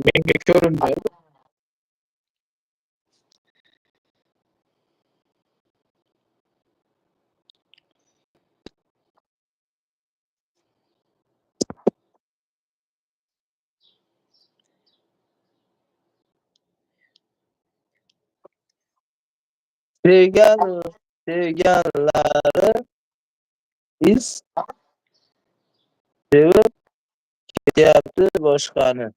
Menga ko'rinmadi. Sevganlari is sevib ketyapti boshqani.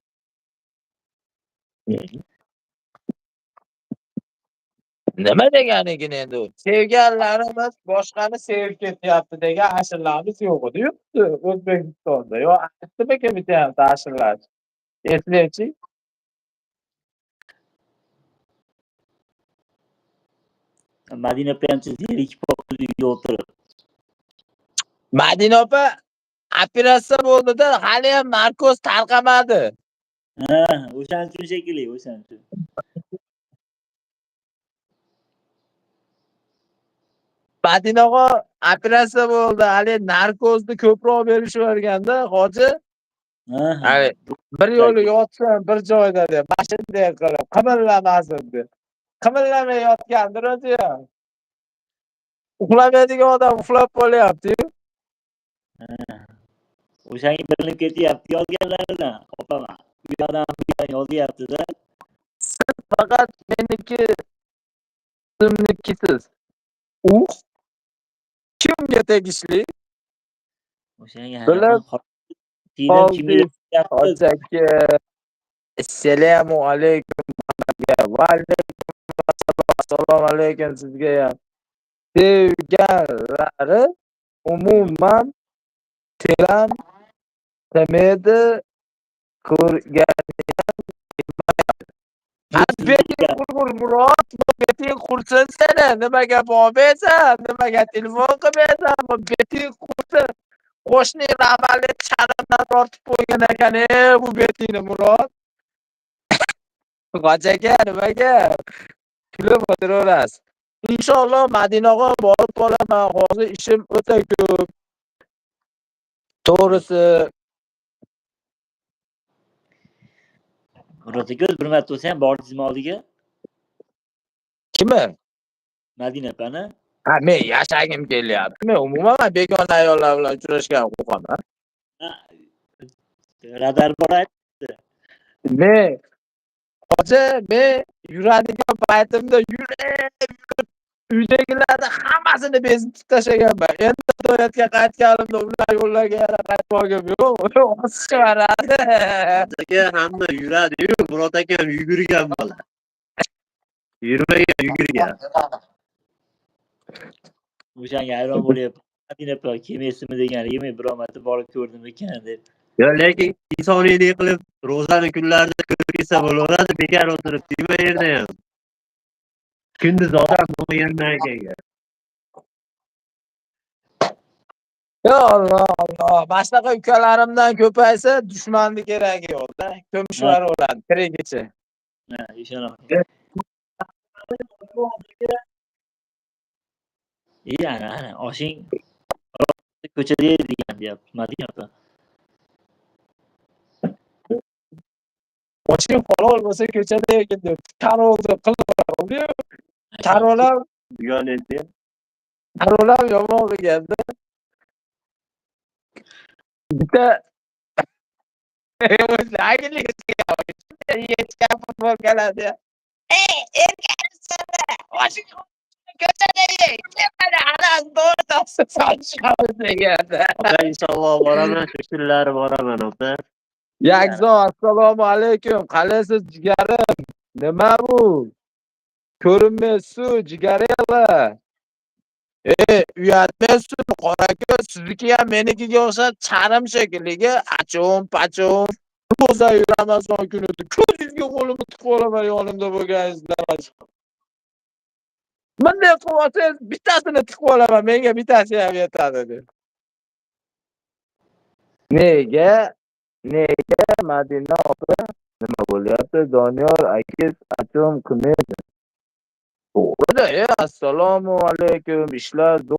Nima deganikin endi u? Sevganlarimiz boshqani sevib ketyapti degan ashulamiz yo'q edi-yu O'zbekistonda. Yo, aytdimi bityapti ashulalar? Eslaychi. Madina opamcha zerikib qoldi uyda o'tirib. Madina opa operatsiya bo'ldi-da, hali ham narkoz tarqamadi. Ha, o'shaning uchun shekilli, o'shaning uchun. Madina og'a operatsiya bo'ldi, hali narkozni ko'proq berishaverganda, hoji Ha. bir yo'li yotsin bir joyda deb, mashinadek qilib, qimirlamasin deb. Qimirlamay yotgandir o'zi ham. Uxlamaydigan odam uxlab qolyapti-yu. O'shanga bilinib ketyapti yozganlaridan. Opama u yoqdan yozyapti-da. Faqat meniki o'zimnikisiz. U kimga tegishli? O'shanga Bilib film kimga Hozirgi assalomu alaykum va alaykum assalom. Assalomu alaykum sizga ham. Sevganlari umuman telam temedi ko'rgani ham Beting qurgur Murod, beting qursin seni. Nimaga bobaysan? Nimaga telefon qilmaysan? Beting qursin. Qo'shni ramali chalimdan tortib qo'ygan ekan, bu betingni Murod. Qo'chaga nimaga? Kulib o'tiraverasiz. Inshaalloh Madina og'a borib qolaman. Hozir ishim o'ta ko'p. To'g'risi Murod aka bir marta bo'lsa ham bordingizmi oldiga? Kimi? Madina opani. Ha, men yashagim kelyapti. Men umuman begona ayollar bilan uchrashgan qo'rqaman. Radar bor aytdi. Men yuradigan paytimda uydagilarni hammasini bezitib tashlaganman. Endi to'yatga qaytganimda ular yo'llarga yana qaytmogim yo'q. Chiqaradi. Aka hamma yuradi-yu, Murod aka ham yugurgan bola. Yurmagan, yugurgan. O'shanga hayron bo'lyapman. Madina opa kelmaysizmi deganiga men biror marta borib ko'rdim ekan deb. Yo, lekin insoniylik qilib ro'zani kunlarida ko'rib kelsa bo'laveradi, bekor o'tirib nima yerda ham. Kunduz odam bo'lmagandan keyin. Ya Allah. Boshqa ukalarimdan ko'paysa dushmanni keragi yo'q-da. Ko'mishvaraveradi tirigicha. Ha, ishonaman. Ana oshing ko'chada degan deyapti Madina opa. Oshing halol bo'lsa ko'chada yekin deb. Karolni qilib Karolar Yonedi. Karolar yomon qilganda. Bitta Inshaalloh boraman, shu kunlari boraman opa. Yakzon, assalomu alaykum. Qalaysiz jigarim? Nima bu? Ko'rinmaysiz jigarelar. Uyatmaysiz, qora ko'z sizniki ham menikiga o'xshab charim shekilliga achum-pachum. Ro'za Ramazon kunida ko'zingizga qo'limni tiqib olaman yonimda bo'lganingizda. Bunday qilib olsangiz bittasini tiqib olaman, menga bittasi ham yetadi. Nega Madina opa nima bo'lyapti? Doniyor aka achum qilmaydi. To'g'ri-da, assalomu alaykum, ishlar